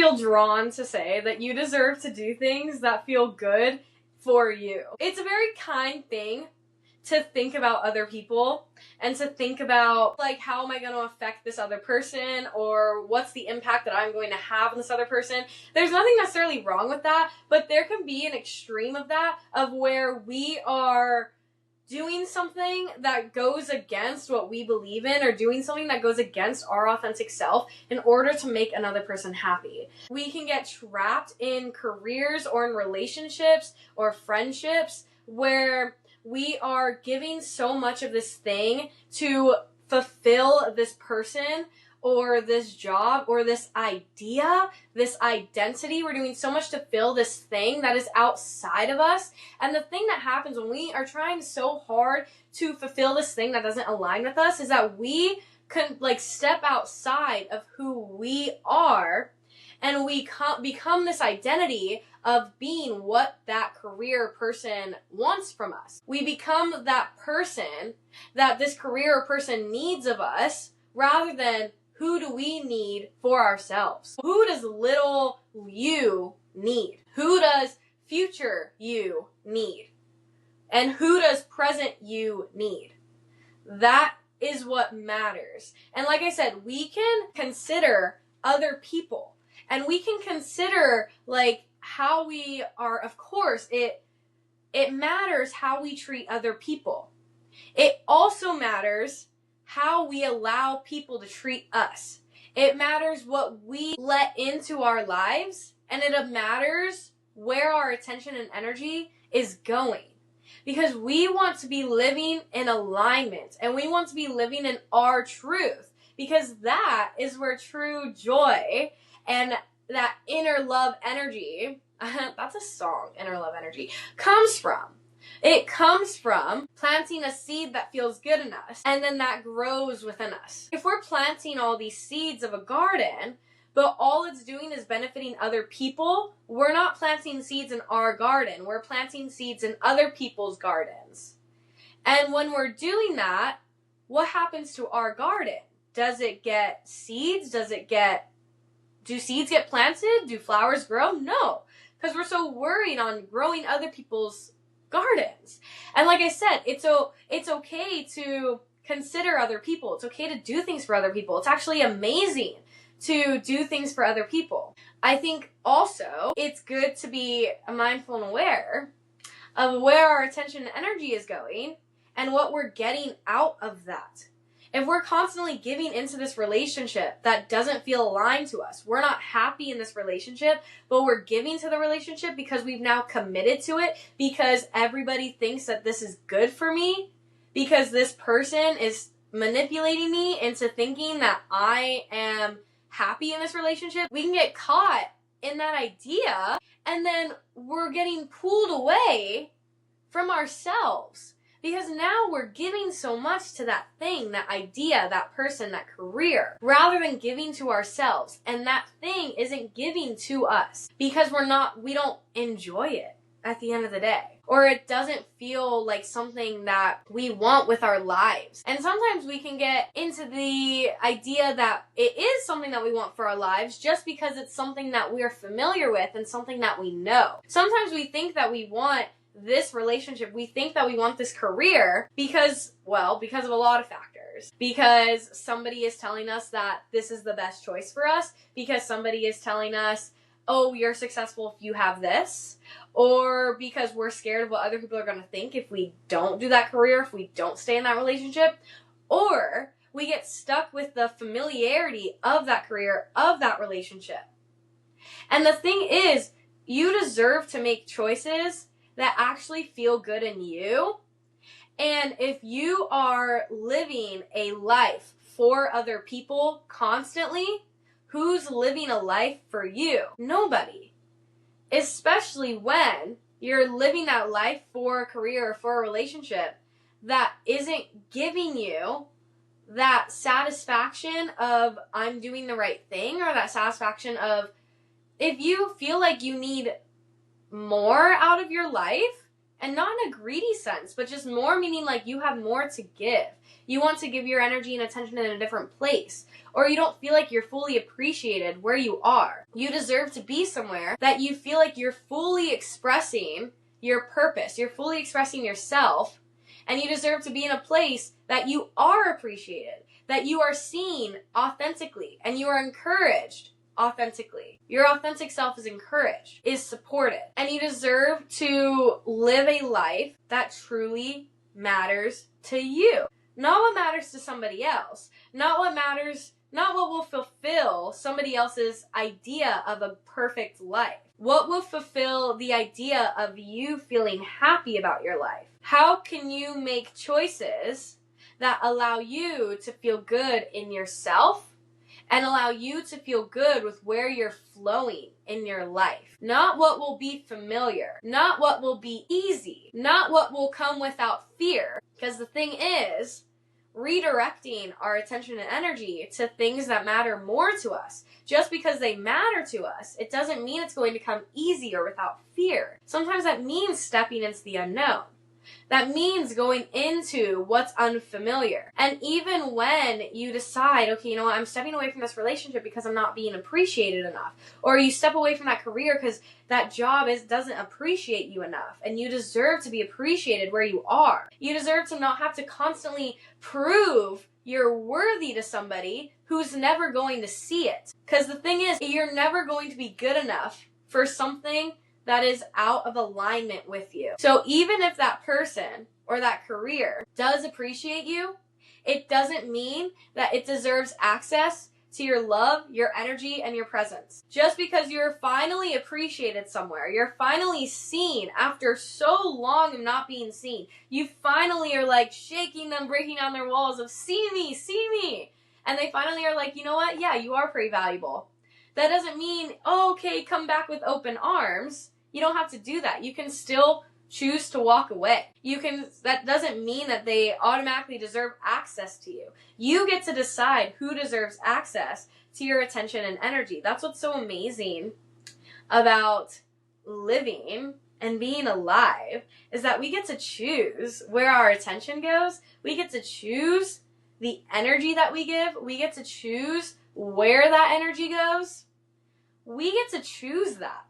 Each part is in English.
feel drawn to say that you deserve to do things that feel good for you. It's a very kind thing to think about other people and to think about, like, how am I going to affect this other person, or what's the impact that I'm going to have on this other person. There's nothing necessarily wrong with that, but there can be an extreme of that, of where we are doing something that goes against what we believe in, or doing something that goes against our authentic self in order to make another person happy. We can get trapped in careers or in relationships or friendships where we are giving so much of this thing to fulfill this person or this job or this idea, this identity. We're doing so much to fill this thing that is outside of us. And the thing that happens when we are trying so hard to fulfill this thing that doesn't align with us is that we can, like, step outside of who we are, and we become this identity of being what that career person wants from us. We become that person that this career person needs of us, rather than who do we need for ourselves? Who does little you need? Who does future you need? And who does present you need? That is what matters. And like I said, we can consider other people, and we can consider, like, how we are. Of course, it matters how we treat other people. It also matters how we allow people to treat us. It matters what we let into our lives, and it matters where our attention and energy is going. Because we want to be living in alignment, and we want to be living in our truth, because that is where true joy and that inner love energy, that's a song, inner love energy, comes from. It comes from planting a seed that feels good in us, and then that grows within us. If we're planting all these seeds of a garden, but all it's doing is benefiting other people, we're not planting seeds in our garden. We're planting seeds in other people's gardens. And when we're doing that, what happens to our garden? Does it get seeds? Do seeds get planted? Do flowers grow? No, because we're so worried on growing other people's gardens. And like I said, it's okay to consider other people. It's okay to do things for other people. It's actually amazing to do things for other people. I think also it's good to be mindful and aware of where our attention and energy is going and what we're getting out of that. If we're constantly giving into this relationship that doesn't feel aligned to us, we're not happy in this relationship, but we're giving to the relationship because we've now committed to it, because everybody thinks that this is good for me, because this person is manipulating me into thinking that I am happy in this relationship, we can get caught in that idea, and then we're getting pulled away from ourselves. Because now we're giving so much to that thing, that idea, that person, that career, rather than giving to ourselves. And that thing isn't giving to us because we don't enjoy it at the end of the day. Or it doesn't feel like something that we want with our lives. And sometimes we can get into the idea that it is something that we want for our lives just because it's something that we're familiar with and something that we know. Sometimes we think that we want this relationship, we think that we want this career because of a lot of factors. Because somebody is telling us that this is the best choice for us. Because somebody is telling us, oh, you're successful if you have this. Or because we're scared of what other people are going to think if we don't do that career, if we don't stay in that relationship. Or we get stuck with the familiarity of that career, of that relationship. And the thing is, you deserve to make choices that actually feel good in you. And if you are living a life for other people constantly, who's living a life for you? Nobody. Especially when you're living that life for a career or for a relationship that isn't giving you that satisfaction of I'm doing the right thing, or that satisfaction of, if you feel like you need more out of your life, And not in a greedy sense, but just more meaning like you have more to give. You want to give your energy and attention in a different place. Or you don't feel like you're fully appreciated where you are. You deserve to be somewhere that you feel like you're fully expressing your purpose. You're fully expressing yourself. And you deserve to be in a place that you are appreciated, that you are seen authentically, and you are encouraged authentically. Your authentic self is encouraged, is supported, and you deserve to live a life that truly matters to you. Not what matters to somebody else. Not what will fulfill somebody else's idea of a perfect life. What will fulfill the idea of you feeling happy about your life? How can you make choices that allow you to feel good in yourself and allow you to feel good with where you're flowing in your life? Not what will be familiar, not what will be easy, not what will come without fear. Because the thing is, redirecting our attention and energy to things that matter more to us. Just because they matter to us, it doesn't mean it's going to come easy or without fear. Sometimes that means stepping into the unknown. That means going into what's unfamiliar. And even when you decide, okay, you know what, I'm stepping away from this relationship because I'm not being appreciated enough. Or you step away from that career because that job doesn't appreciate you enough. And you deserve to be appreciated where you are. You deserve to not have to constantly prove you're worthy to somebody who's never going to see it. Because the thing is, you're never going to be good enough for something that is out of alignment with you. So even if that person or that career does appreciate you, it doesn't mean that it deserves access to your love, your energy, and your presence. Just because you're finally appreciated somewhere, you're finally seen after so long of not being seen, you finally are like shaking them, breaking down their walls of see me. And they finally are like, you know what? Yeah, you are pretty valuable. That doesn't mean, oh, okay, come back with open arms. You don't have to do that. You can still choose to walk away. That doesn't mean that they automatically deserve access to you. You get to decide who deserves access to your attention and energy. That's what's so amazing about living and being alive, is that we get to choose where our attention goes. We get to choose the energy that we give. We get to choose where that energy goes. We get to choose that.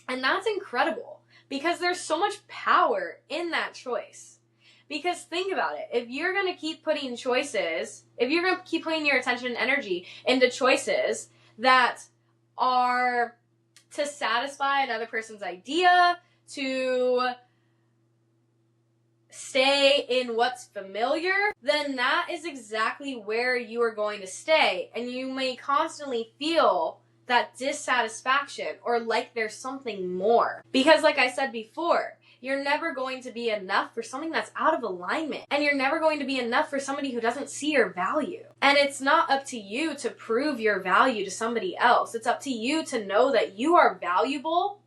And that's incredible because there's so much power in that choice. Because think about it. If you're going to keep putting your attention and energy into choices that are to satisfy another person's idea, to stay in what's familiar, then that is exactly where you are going to stay. And you may constantly feel that dissatisfaction or like there's something more. Because like I said before, you're never going to be enough for something that's out of alignment. And you're never going to be enough for somebody who doesn't see your value. And it's not up to you to prove your value to somebody else. It's up to you to know that you are valuable.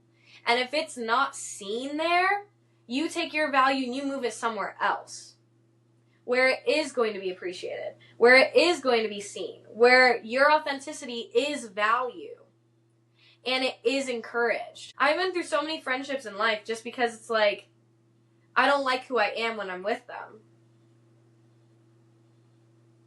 And if it's not seen there, you take your value and you move it somewhere else, where it is going to be appreciated, where it is going to be seen, where your authenticity is valued and it is encouraged. I've been through so many friendships in life just because it's like, I don't like who I am when I'm with them.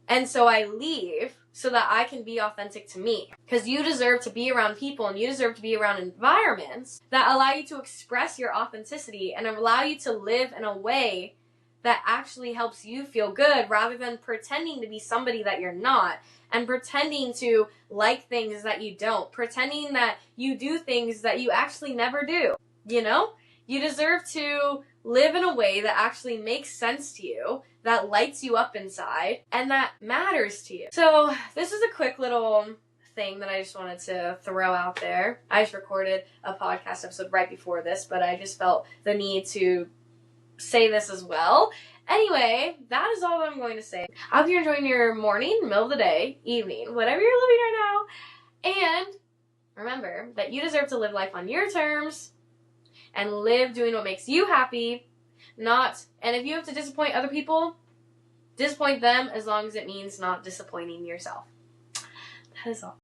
And so I leave so that I can be authentic to me. Because you deserve to be around people and you deserve to be around environments that allow you to express your authenticity and allow you to live in a way that actually helps you feel good rather than pretending to be somebody that you're not and pretending to like things that you don't, pretending that you do things that you actually never do. You know? You deserve to live in a way that actually makes sense to you, that lights you up inside, and that matters to you. So this is a quick little thing that I just wanted to throw out there. I just recorded a podcast episode right before this, but I just felt the need to say this as well. Anyway, that is all that I'm going to say. I hope you're enjoying your morning, middle of the day, evening, whatever you're living right now. And remember that you deserve to live life on your terms and live doing what makes you happy. And if you have to disappoint other people, disappoint them as long as it means not disappointing yourself. That is all.